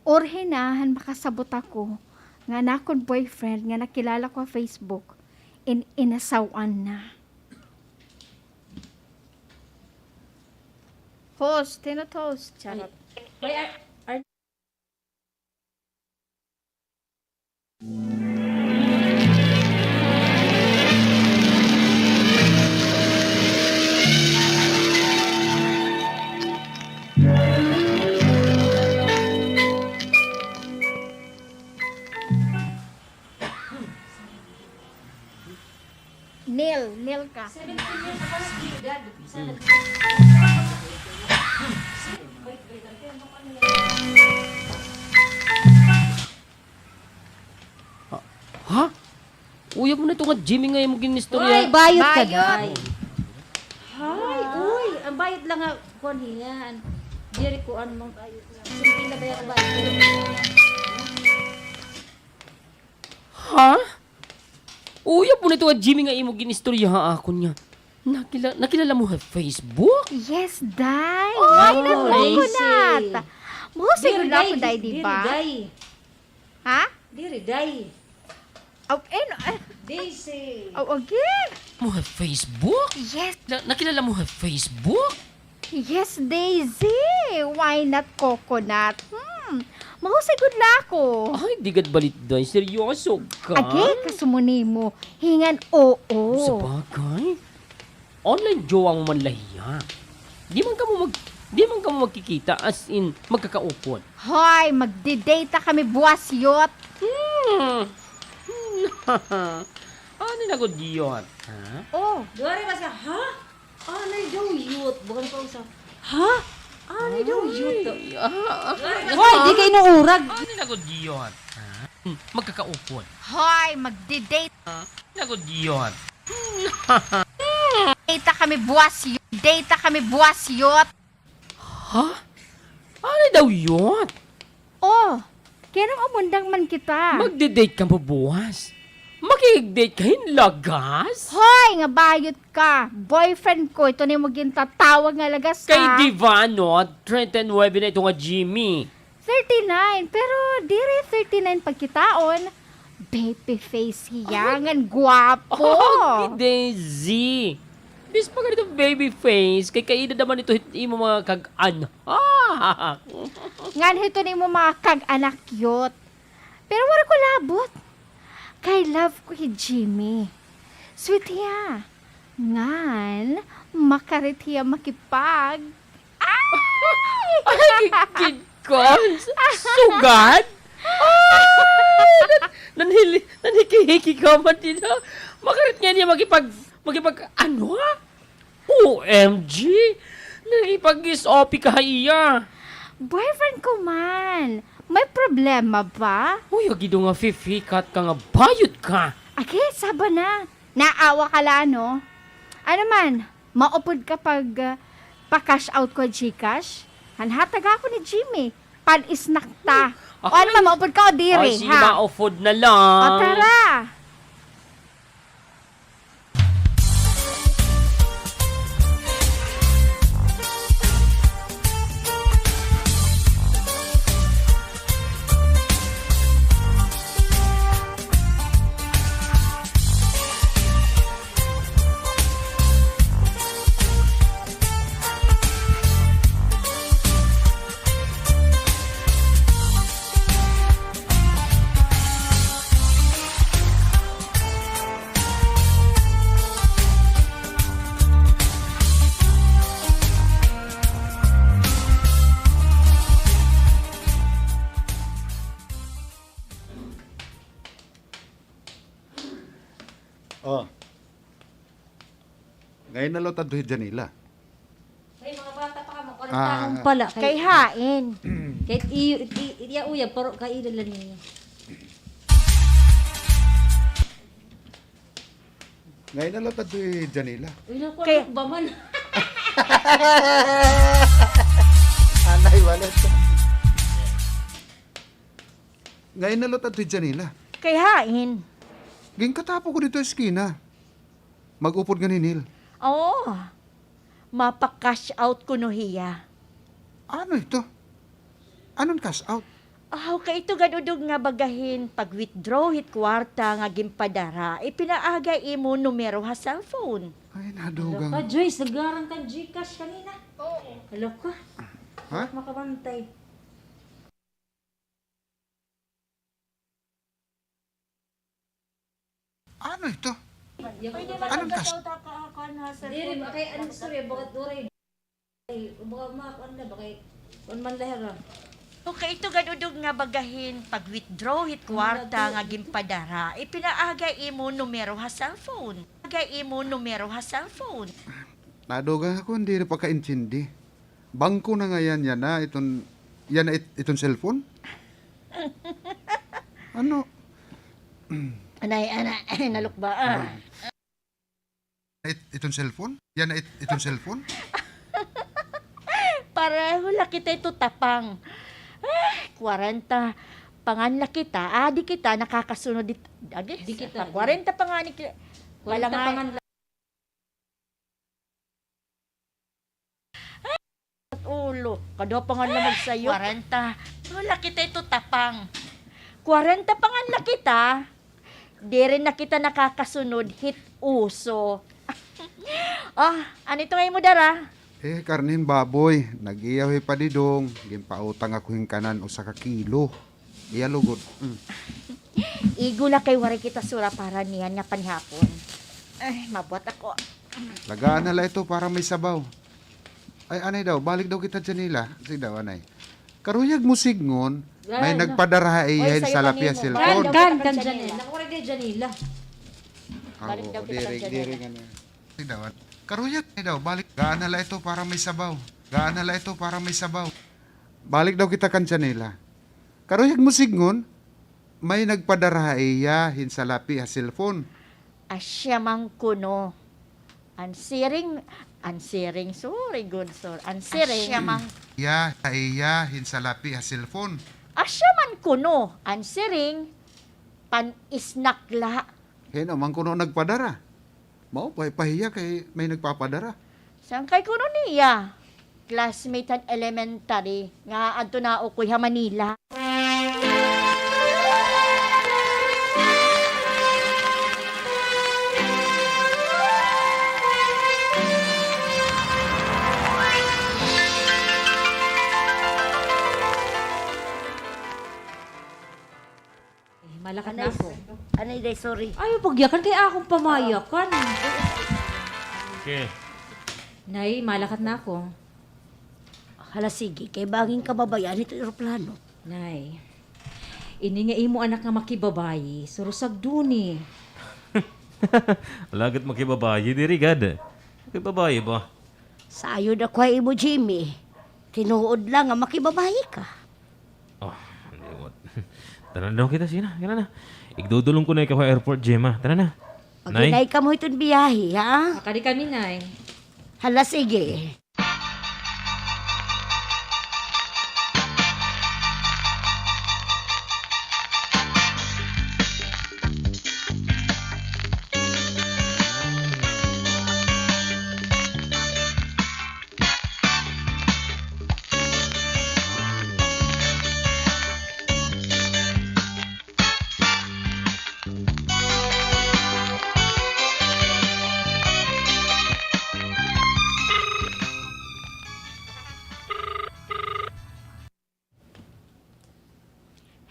Orhinahan makasabot ako nga nakon boyfriend nga nakilala ko sa Facebook inasawan na. Host, tinotoast. Charot. May Nil ka. 17 years ako na edad. Sana. Ha? Uyab mo na ito nga Jimmy nga yung Uy, ginistorya. bayot ka Bayot. day. Hay, uy, ang bayot lang nga kuan hiyan. Diri ko ano mang bayot lang. Simple na bayot bayot. Ha? Uyab mo na ito nga Jimmy nga yung ginistorya ha ako niya. Nakilala mo sa Facebook? Yes, Day. Why not coconut? Mo siguro na ako, Day, di ba? Diri day. Ha? Diri day. Oh, Daisy. again. Mo sa Facebook? Yes, Nakilala mo sa Facebook? yes, Daisy. Why not coconut? Mahusay good na ako. Ay, di gad balit day. Seryoso ka? Age, kasumuni mo. Hingan oo. Sa bagay? Online jowa mo man lahiya. Di man ka mo magkikita as in magkakaupon. Hoy, magdi-data kami buwas yot. Ano na ko diyon? Ha? Oh, Duwari ba sa ha? Anay daw youth. Bukan pa sa ha? Anay daw youth. Hoy, di kayo naurag. Ano na ko diyon? Ha? Magkakaupon. hoy, magdi-data Na ko diyon. kami buwas yot. Data kami buwas yot. Ha? Ano daw yun? Oh, kinong umundang man kita. Magde-date ka mo buwas? Makikig-date ka lagas? Hoy, nga bayot ka. Boyfriend ko, ito na yung maging tatawag nga lagas ka. Kay Divano, 39 na ito nga Jimmy. 39, pero dire 39 pagkitaon. Baby face hiyangan, guwapo. Oh, Daisy. Bis pa ganito baby face, kay kaida naman ito imo mga kag-an. Ngan hito ni mo mga kag-anak yot. Pero wala ko labot. Kay love ko si Jimmy. Sweet hiya. Ngan, makarit hiya makipag. Ay, kid ko. Sugad? Nanhiki-hiki ka man dito. Makarit nga niya magipag, ano? OMG! Nakipag-is-OP ka iya. Boyfriend ko man. May problema ba? Uy, agido nga fifikat ka nga bayot ka. Ake, saba na. Naawa ka la, no? Ano man, maupod ka pag pa-cash out ko Gcash? Hanhatag ako ni Jimmy. Pan-isnak ta. O ano man, maupod ka o diri, Ay, sige, ha? ma-food na lang. O tara. Oh. Ngayon na lang taduhin Janila. Ay, mga bata pa ka mo. Ah. Pala. Kay hain. Kahit iya uya, pero kaila lang niya. Ngayon na lang taduhin Janila. Uy, naku, Kaya- ba man? Anay, walit. Ngayon na lang taduhin Janila. Kay hain. Ging katapo ko dito sa eskina. Mag-upod nga ni Neil. Oo. Mapa-cash out ko no hiya. Ano ito? Anong cash out? kay ito ganudog nga bagahin pag-withdraw hit kwarta nga ginpadara, ipinaagay imo numero ha cellphone. Ay, nadugang. Ka, Joyce, naglarang ka Gcash kanina. Oo. Hello ka. Ha? Makabantay. Ano ito? Pwede Anong kas? Diri ba kay anong storya bakit duray? Ay, baka makuan na ba kay kun man lahera. Okay, ito ganudog nga bagahin pag-withdraw hit kwarta nga ginpadara, ipinaagay imo numero ha cellphone. Agay imo numero ha cellphone. Nadugang ako, hindi na pagka-intindi. Bangko na nga yan na itong cellphone? Ano? Anay, nalukbaan. Itong cellphone? Itong cellphone? Pareho la kita ito tapang. 40 pangan la kita, di kita nakakasunod dito. Di kita. 40 pangan ni kita. Wala nga. Ulo, kado pangan la magsayo. 40. Wala kita ito tapang. 40 pangan la kita. Di rin na kita nakakasunod hit uso. Ano ito ngayon mo dara? Karnin baboy. Nag-iyaw pa didong. Gimpautang ako yung kanan o sa kakilo. Iya lugod. Igula kay wari kita sura para niyan nga panhapon. Ay, mabuhat ako. Lagaan nala ito para may sabaw. Ay, anay daw, balik daw kita dyan nila. Sige daw, anay. Karuyag mo signon, may nagpadara iyan sa lapia cellphone. Kan Janela. Nakuha kay Janela. Balik daw kita Diri, dyan, diri nga na. Sige daw, karuyag daw, balik. Gaan nala ito para may sabaw. Gaan nala ito para may sabaw. Balik daw kita kan nila. Karuyag mo signon, may nagpadara iyan sa lapia cellphone. Asya mang kuno. Ansiring, sorry, good, sir. Ansiring. Asya mang. Iya, sa lapia cellphone. Asya man kuno. Ansiring. Pan-isnakla. Man kuno nagpadara. Mao pahiya kay may nagpapadara. Saan kay kuno niya? Classmate at elementary. Nga adto na ukoy ha Manila. Malakat na ako. Anay day, sorry. Ayaw pagyakan kaya akong pamayakan. Okay. Nay, malakat na ako. Hala sige, kay baging kababayan ito aeroplano. Nay, ini nga imo anak nga makibabayi, surusag duni. Lagat makibabayi diri gad. Makibabayi ba? Sayo na kwa imo, Jimmy. Tinuod lang nga makibabayi ka. Oh, hindi what. Tara na daw kita sina. Kaya na. Igdudulong ko na ikaw sa airport, Gemma. Tara na. Pag-inay ka mo itong biyahe, ha? Akali kami, Nay. Hala sige.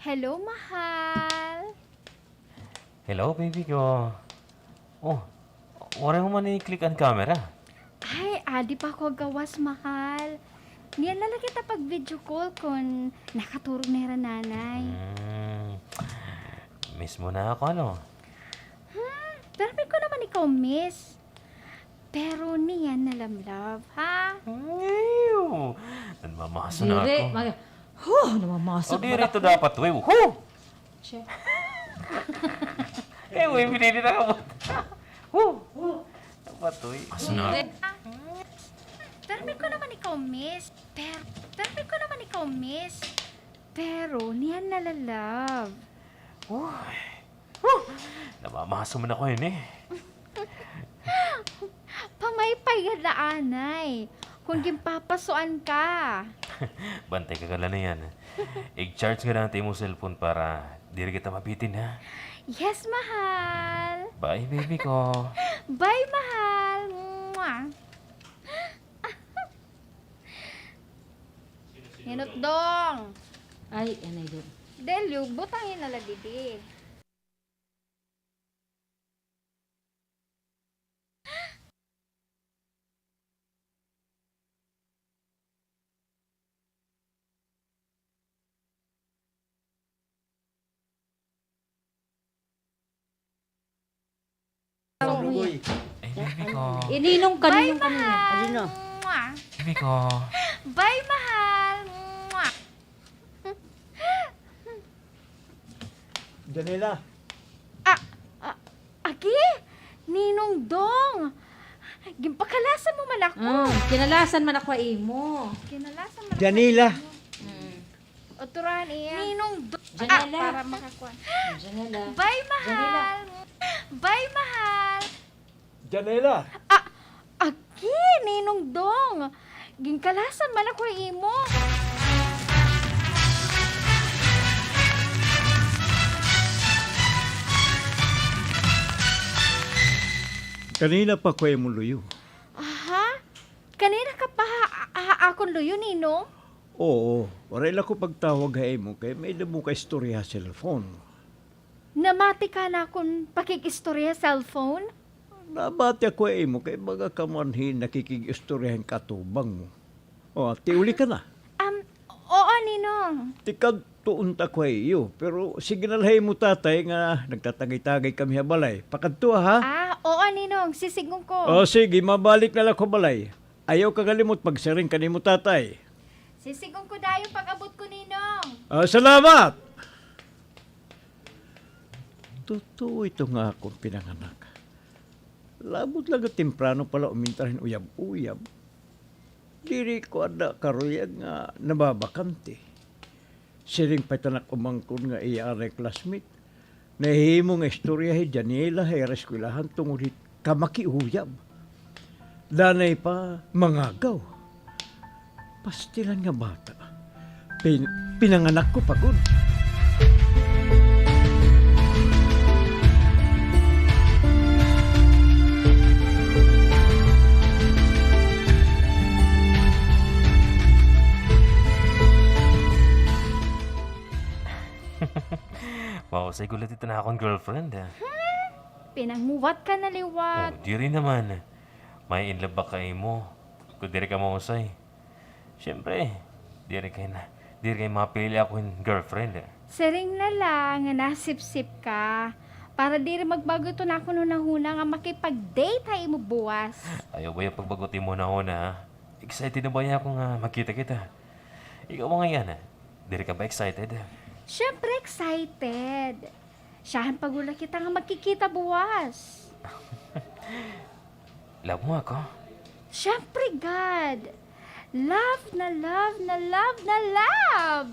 Hello, mahal. Hello, baby ko. Oh, wala mo man i-click ang camera. Ay, adi pa ako gawas, mahal. Niyan na lang kita pag video call kung nakaturog na yung nanay. Miss mo na ako, ano? Pero ko naman ikaw, miss. Pero niyan na lamlove, ha? Ew! Nanmamaso na Dire, ako. namamasok. O, di rito dapat, wey. Che. Wey, pinili na ako. Dapat, wey. Maso na ako. Pero ko naman ikaw, miss. Pero ko naman ikaw, miss. Pero niyan na lalove. Namamaso mo na ako yun, eh. Pamaypay gadaanay. Kung gimpapasuan ka. Bantay ka kala na yan. I-charge nga lang tayo mo cellphone para di rin kita mabitin, ha? Yes, mahal. Bye, baby ko. Bye, mahal. Mwah. Hinot dong. Ay, anay doon. Delyo, butangin na lang didi. Ay, baby ko. Ininong ka Bye, ninong kanina. mahal. Alino? Mwah. Baby ko. Bye, mahal. Mwah. Janela, Agi, Ninong Dong. Gimpakalasan mo man ako. Kinalasan man ako imo. Kinalasan mo. Janela. O turahan iya. Ninong Dong. Janela. Para makakuha. Janela. Bye, mahal. Bye, mahal. Janela. Agi, Ninong Dong. Ginkalasan man ako imo. Kanina pa ko mo luyo. Aha? Kanina ka pa akon luyo, Ninong? Oo, waray ko pagtawag hay mo kay may damo ka istorya sa cellphone. Namati ka na akong pakikistorya cellphone? Nabati ako ay mo kay mga kamanhin nakikig-istoryahan katubang mo. O, tiuli ka na. Oo, Ninong. Tikag tuunta ko ay iyo. Pero sige na lahay mo tatay nga nagtatagay-tagay kami habalay. Pakadto ha? Oo, Ninong. Sisigong ko. O sige, mabalik na lang ko balay. Ayaw kagalimot pagsaring kanimo tatay. Sisigong ko dayo pag-abot ko, Ninong. Salamat! Totoo ito nga akong pinanganak. Labot lang at temprano pala umintahin uyab-uyab. Diri ko ada karuyag nga nababakante. Siring patanak umangkon nga iyari classmate. Nahimo nga istorya hay Janela hay reskwilahan tungod hit kamakiuyab. Danay pa mangagaw. Pastilan nga bata. Pinanganak ko pagod. Wow, say gulat ito na akong girlfriend, ha? Pinanguwat ka na Oh, liwat. di rin naman. May in love ba kayo mo? Kung di rin ka mausay. Siyempre, di rin kayo mapili ako yung girlfriend, ha? Sering na lang nga nasip-sip ka. Para di rin magbago ito na ako nung nahuna nga makipag-date hay mo buwas. Ayaw ba yung pagbaguti mo na una, ha? Excited na ba niya akong makita kita? Ikaw mo ngayon, ha? Di rin ka ba excited, ha? Siyempre excited. Siyahan pagula kita nga magkikita buwas. Love mo ako? Siyempre, God. Love na love na love na love.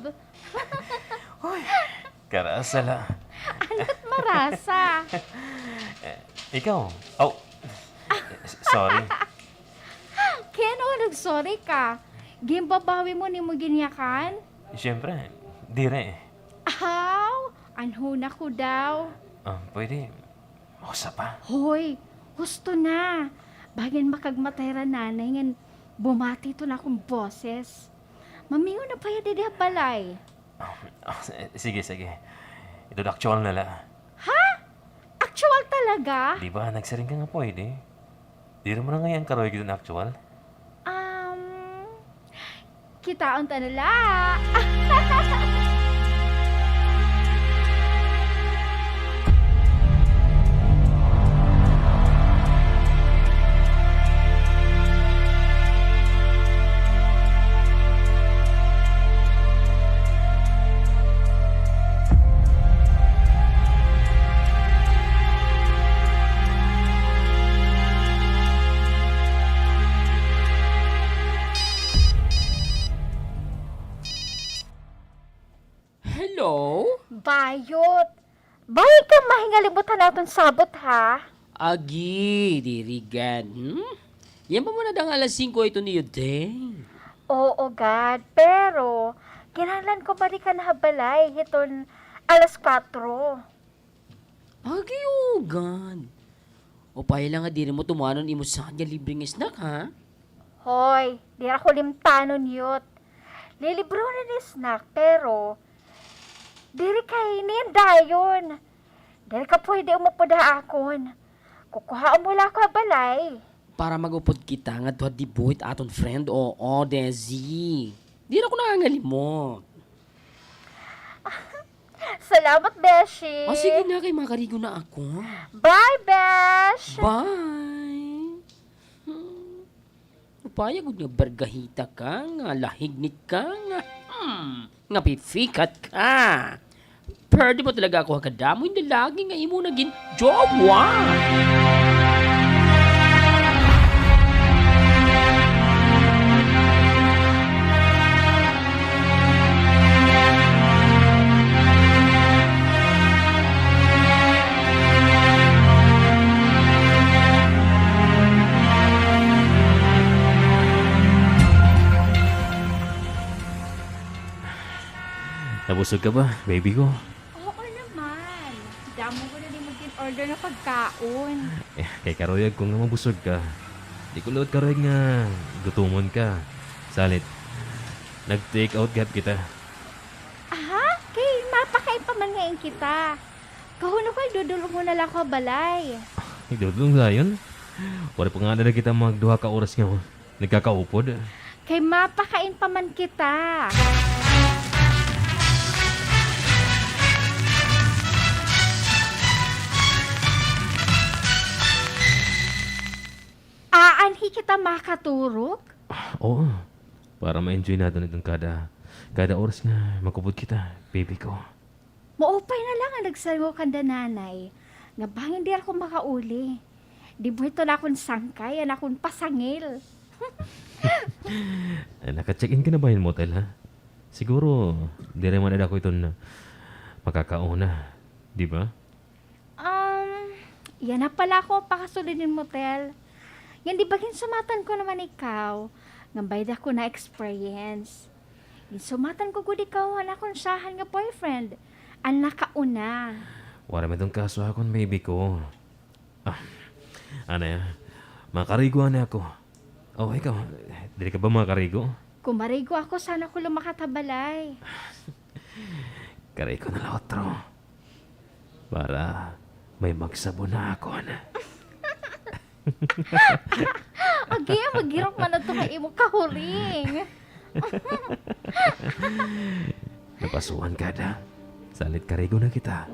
Karasala. Ano't marasa. Ikaw? Oh, sorry. Kaya no, nag-sorry ka. Gimbabawi mo ni mo ginyakan? Siyempre, di rin. Aw, anhuna ko daw. Pwede. Usa pa. Hoy, gusto na. Bagyan makagmatay ra nanay ngan bumati to na akong boses. Mamiyo na pa yun balay. Sige. Ito actual na la. Actual talaga? Di ba, nagsaring ka nga pwede. Di rin mo na ngayon karoy ito na actual. Kitaon ta nala. Hello? Bayot. Bayot ka mahingalimutan natin sabot ha. Agi, dirigan. Yan pa muna dang alas 5 ito niyo, dang. Oo, God. Pero, kinahanglan ko bari ka nahabalay. Hiton, alas 4. Agi, God. O pahila nga di rin mo tumanon imo sa kanya libreng snack, ha? Hoy, di ako limtanon yut. Lilibro na ni snack, pero, diri kainin dayon. Diri ka pwede umupuda akon. Kukuha mo lang ko balay. Para magupod kita nga tuwa di buhit aton friend, oo, Desi. Di na ko nangangalimot. Salamat, Beshi. O sige na, kay makarigo na ako. Bye, Besh. Bye! Upaya gud nga bargahita ka, nga lahignik ka, nga pifikat ka. Pwede mo talaga ako hagadamoy na lagi nga imo naging jowa. Nabusog ka ba, baby ko? Oo naman. Damo ko na din mag-order na pagkaon. Kay karoyag kung nga mabusog ka. Di ko load karoyag nga gutumon ka. Salit, nag-take out gap kita. Aha, kay mapakain pa man ngayon kita. Kahuno ko, dudulong mo na lang ko balay. Idudulong sa yun. Wala pa nga na kita magduha ka oras nga nagkakaupod. Kay mapakain pa man kita. Aanhi kita makaturok? Oo, para ma-enjoy natin itong kada oras nga makupod kita, baby ko. Maupay na lang ang nagsayo kanda nanay. Nga bangin di ako makauli. Di mo ito na akong sangkay, na akong pasangil. Naka-check-in ka na ba yung motel, ha? Siguro, di rin man ako itong makakauna. Di ba? Yan na pala ako pakasulinin motel. Yan di bagin sumatan ko naman ikaw. Ngambay da ko na experience. Yan sumatan ko gud ikaw na akong sahan nga boyfriend. Ang nakauna. Wala man itong kaso akong baby ko. Ano ya? Makarigo na ako. Oh, ikaw, dili ka ba makarigo? Kumarigo ako, sana ko lumakatabalay. Karigo na lang otro. Para may magsabo na ako na. Agi, magirok man na ito kay imo kahuring. Napasuhan ka na. Salit karigo na kita.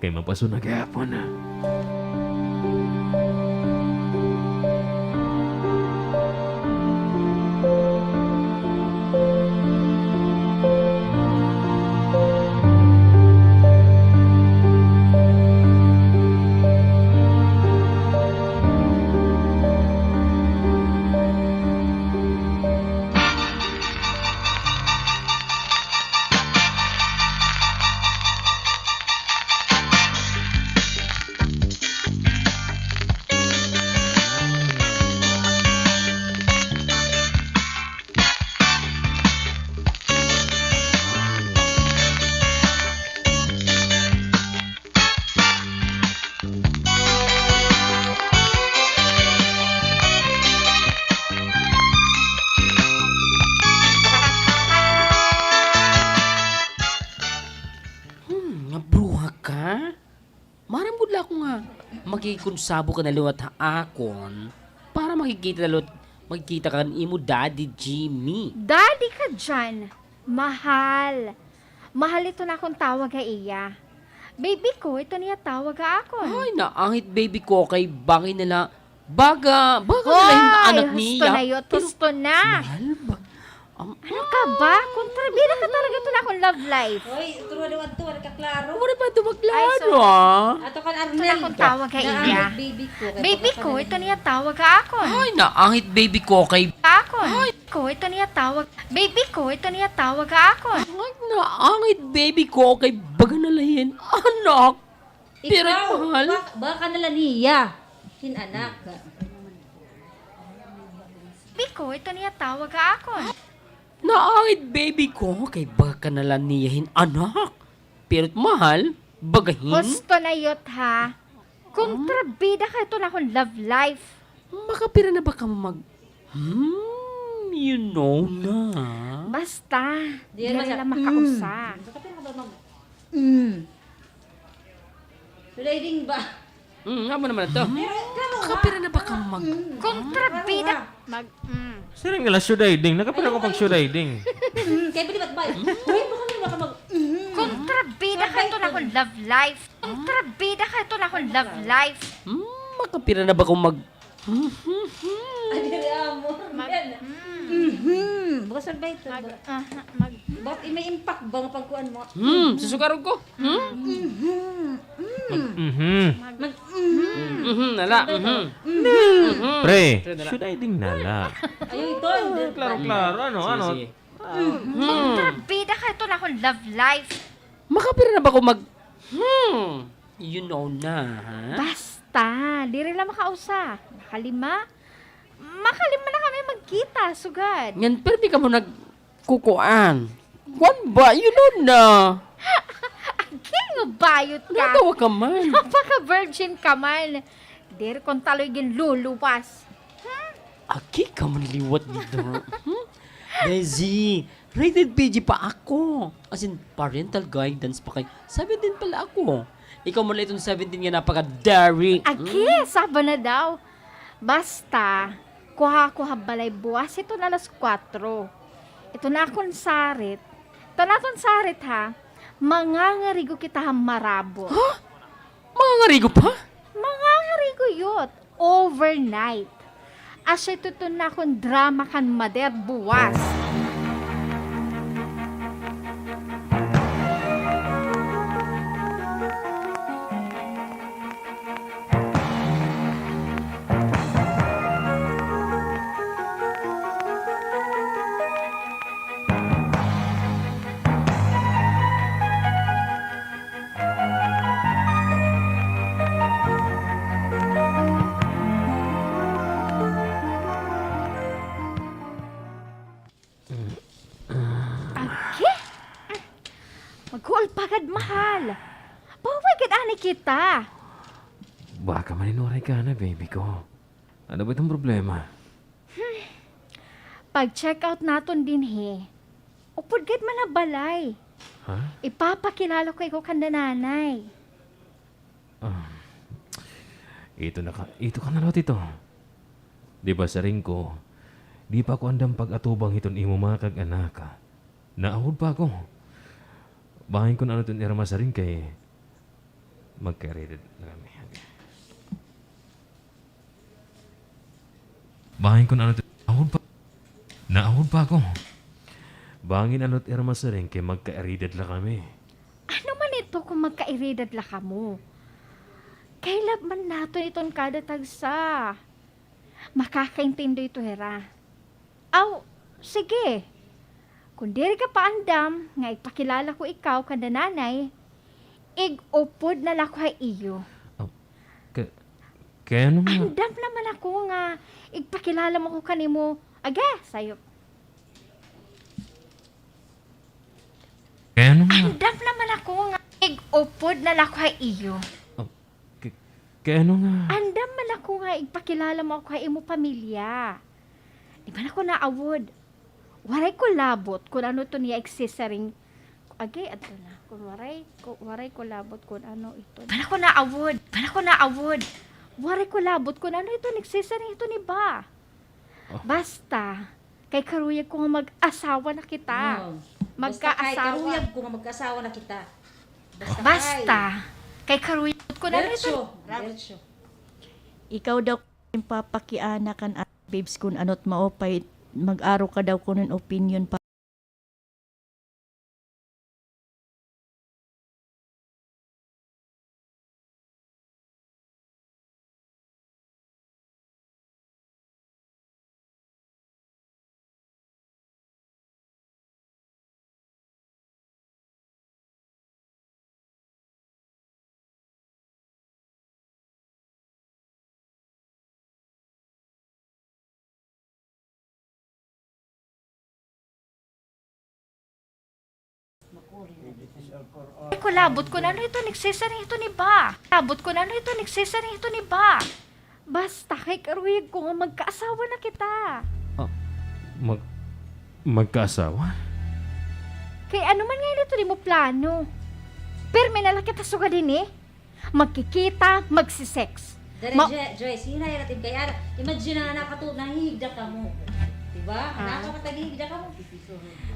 Kay mapaso na gayapon na. Nga bruha ka? Maram budla ko nga makikonsabo ka na luwat akon para makikita ka imo daddy Jimmy. Daddy ka dyan. Mahal. Mahal ito na akong tawag ka iya. Baby ko, ito niya tawag ka ako. Ay, naangit baby ko kay bangin nila. Baga nila yung anak niya. Husto na yun, husto na. Mahal ba? Ano ka ba? Kontrabida ka talaga ito na akong love life. Hoy, tuwa daw ato, ka klaro. Ano ba ito maglaro, sorry. ah? Ato kan Ito na akong Arnel. tawag ka iya. Baby ko. Baby ko, ito niya tawag ka ako. Ay, naangit baby ko kay... Ako. Ko, ito niya tawag. Baby ko, ito niya tawag ka ako. Ay, naangit baby ko kay baga nalahin. Anak! Pero mahal. Baka nala niya. Hinanak. Baby ko, ito niya tawag ka ako. Naangit baby ko, kay baka ka nalang niyahin anak. Pero mahal, bagahin. Gusto na yut ha. Kontrabida ka ito na akong love life. Makapira na ba ka mag... you know na. Basta, di Di yan nila masya- makausa. Riding ba? Nga mo naman ito. Makapira na ba ka mag... Kontrabida. Sino nga lang shudiding? Nakapira ko pag shudiding. Kaya bali ba't ba? Uy, baka may baka mag... Kontrabida ka ito na akong love life. Kontrabida ka ito na akong love life. Makapira na ba kung mag... Ay, dili amo. Baka saan ba ito? Bakit may impact ba nga pagkuhan mo? Susukaron ko. Nala. Pre, shudiding nala. Ayaw ito. Klaro-klaro, ano? Sige. Kontrabida ka ito na akong love life. Makapira na ba kung mag... you know na, ha? Basta, di rin lang makausa. Makalima na kami magkita, sugad. Yan, pero di ka mo nagkukuan. Kwan ba? You know na. King bayot ka. Natawa ka man. Napaka-virgin ka man. Di rin kong taloy luluwas. Aki ka man liwat dito. Desi, rated PG pa ako. As in, parental guidance pa kay. 17 pala ako. Ikaw mo lang itong 17 nga napaka-daring. Agi, saba na daw. Basta, kuha-kuha balay buwas. Ito na alas 4. Ito na akong sarit. Ito na akong sarit ha. Mangangarigo kita marabo. Mga ngarigo pa? Mangangarigo yut. Overnight. Asya ito na akong drama kan mader buwas. Agi? Maghuulpagad mahal. Bawagad ani kita. Baka maninuray ka na, baby ko. Ano ba itong problema? Pag-check out naton din he. Upod gad man na balay. Ha? Ipapakilala ko ikaw kanda nanay. Ito ka na lot ito. Di ba sa ring ko, di pa ako andam pag-atubang iton imo mga kag-anaka. Naawod pa ako. Bahin ko na ano itong irama sa ring kay magka-rated na kami. Bahin ko na ano itong naawod pa ako. Bangin ano itong irama sa ring kay magka-rated na kami. Ano man ito kung magkairidad la ka mo? Kailab man naton iton kada tagsa. Makakaintindi ito hera. Aw, sige. Kung diri ka paandam, nga ipakilala ko ikaw kada nanay, ig-upod na lako hay iyo. Kaya ano nga? Andam naman ako nga, igpakilala mo ko kanimo. Aga, sayo. Kaya ano nga? Andam naman ako nga, ig-upod na lako hay iyo. Kaya ano nga? Andam man ako nga, igpakilala mo ako hay imo pamilya. Di ba na ko naawod? Waray ko labot kung ano to niya accessoring. Agi, ato na. Kung waray ko labot kung ano ito. Di ba na ko naawod? Waray ko labot kung ano ito, accessoring ito ni ba? Basta, kay karuyag ko nga mag-asawa na kita. Magkaasawa. Karuyag ko nga magkaasawa na kita. Basta, kay karuyag ko na ito. Diretso. Ikaw daw yung papakiana kan babes kun ano't maopay mag-aro ka daw kunin opinion pa Ko labot ko na ano ito, nagsisari ito ni ba? Labot ko na ano ito, nagsisari ito ni ba? Basta kay karuyag ko nga magkaasawa na kita. Magkaasawa? Kay ano man ngayon ito di mo plano. Pero may nalaki suga din eh. Magkikita, magsisex. Dere, Ma- Joyce, hinay natin kaya. Imagine na nakato, nahihigda ka mo. Diba? Nakakatagihigda ka mo.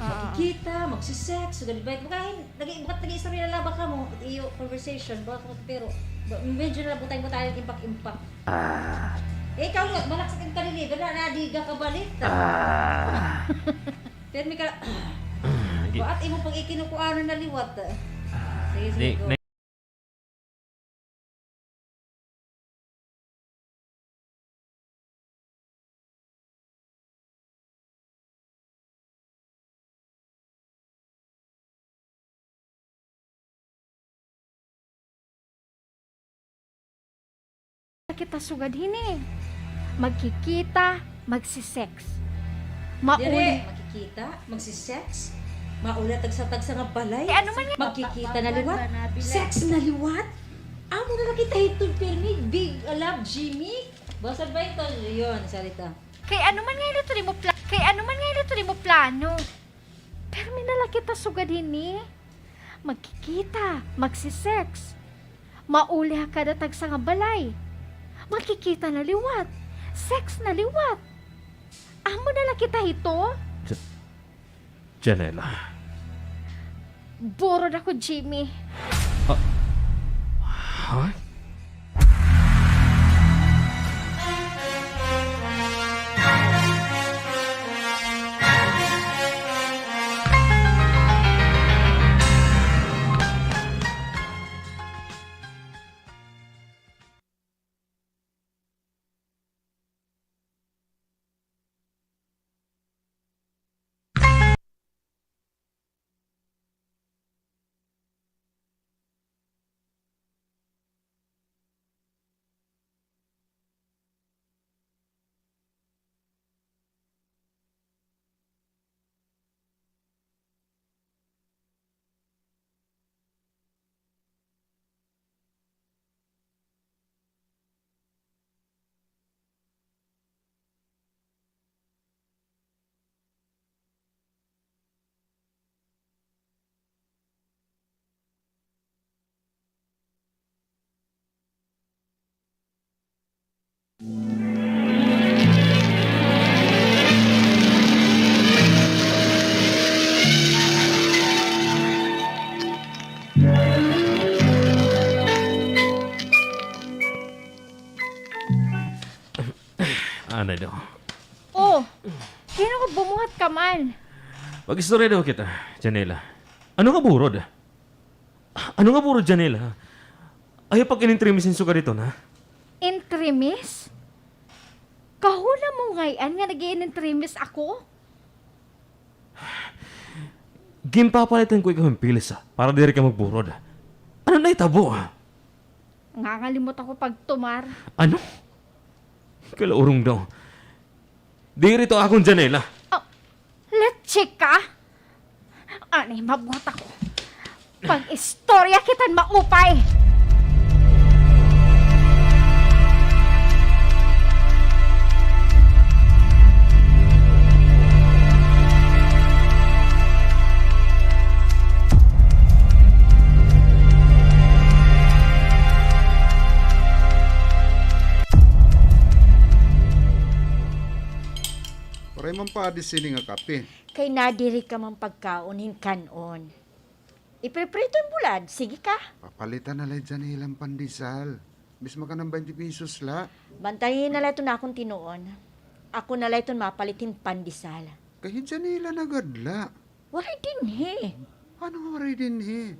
Makikita, magsisex, ganibay. Bukat nag-istorya na laba ka mo. At iyo, conversation, pero medyo na butay mo tayo ng impact-impact. Ikaw lot, malaksakin ka rin eh. Pero nadiga ka balik. Pero may ka... At imo pag ikinukuanan na liwat. Sige, go. Kita sugad hini. Magkikita, magsisex. Dire, Mauli. makikita, magsisex, maula tagsa-tagsa nga balay, Eh, ano man yan? magkikita na liwat, sex na liwat, amo na lang kita hitod permit, big love, Jimmy. Basag ba ito? Yun, salita. Kay ano man ngayon ito di mo plano. Kay ano man ngayon ito di mo plano. Pero may nalakita sugad hini. Magkikita, magsisex. Mauli ka na tagsa nga balay. Magkikita na liwat. Sex na liwat. Amo na lang kita hito. Janela. Burod ako, Jimmy. Ha? Ano daw? Oh, sino ka bumuhat ka man? Mag-istorya daw kita, Janela. Ano nga burod? Ano nga burod, Janela? Ayaw pag inintrimisin suka dito, na? Intrimis? Kahula mo ngayon nga nag-i-intrimis ako? Gimpapalitan ko ikaw ang pilis, para diri ka magburod. Ano na itabo, Ngangalimot ako pag tumar. Ano? Kalaurong daw. Diri to akong Janela. Oh, let's ka? Ano mabuhat ako? Pag istorya kitan maupay. Paray man pa di sini nga kape. Kay nadiri ka mang pagkaunin kanon. Ipreprito yung bulad, sige ka. Papalitan na lang dyan ilang pandesal. Mismo ka ng 20 pesos la. Bantayin na lang ito na akong tinuon. Ako na lang ito mapalitin pandesal. Kahit dyan nila nagadla. Waray din he. Ano nga waray din eh?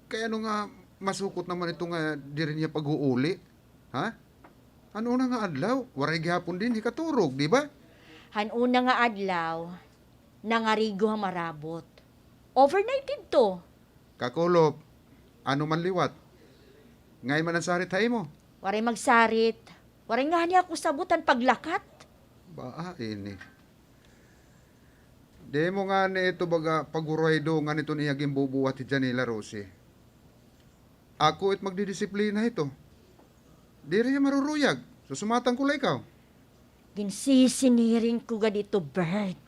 Kaya ano nga masukot naman ito nga di rin niya pag-uuli? Ha? Ano na nga adlaw? Waray gihapon din katurog, di ba? Hanuna nga adlaw, nangarigo ha marabot. Overnight dito. Kakulop, ano man liwat? Ngay man ang sarit hay mo? Waray magsarit. Waray nga niya ako sabutan paglakat. Ba, ini. Di mo nga ni ito baga paguray do nga nito niya gimbubuhat ti Janela Rosie. Ako it magdidisiplina ito. Di rin maruruyag. Susumatan ko lang ikaw. Ginsisiniring ko ga dito, Bert.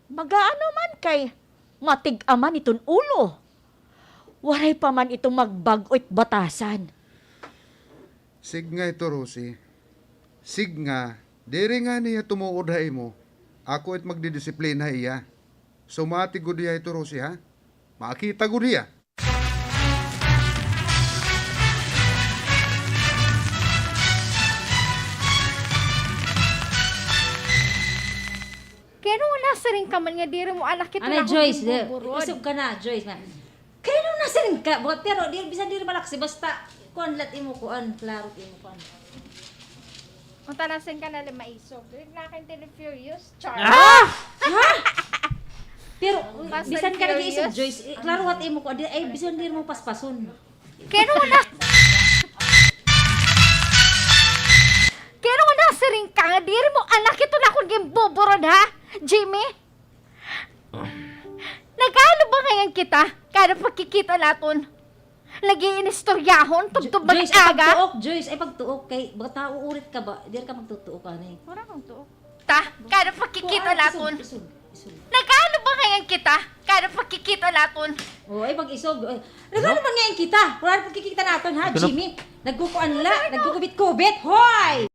Magaano man kay matig-aman itong ulo. Waray pa man itong magbago't batasan. Sig nga ito, Rosie. Sig nga, di rin nga niya tumuodhay mo. Ako it magdidisiplina iya. Sumati ko diya ito, Rosie, ha? Makita ko diya. Kaya nung nasa rin ka man nga, di rin mo anak ito Ano, na Joyce, buburod. isog ka na, Joyce. Kaya nung nasa rin ka, pero bisan di rin malaksi, basta kuan lat imo kuan, klaro imo kuan. Kung tanasin ka na maisog. Dirik na akin Telefurious. Char. Pero Fast bisan and ka lagi isog, Furious. Joyce, klaro wat imo kuan, ay bisan di rin mo paspason. Kaya nung nasa rin ka nga, di rin mo anak ito na kung gimbuburod, ha? Jimmy? Nagano ba ngayon kita? Kada pagkikita natin? Nagiinistoryahan? Tugtog ba Joyce, ay aga? pagtuok, Joyce, ay pagtuok kay baka tao urit ka ba? Di ka magtutuok ka ni. Wala kang tuok. Ta, kada pagkikita natin? Isog, isog. Nagano ba ngayon kita? Kada pagkikita natin? Oh, ay pag-isog. Nagano man ngayon kita? Wala na pagkikita natin ha, Ito na- Jimmy. Nagkukuan la, nagkukubit-kubit. Hoy!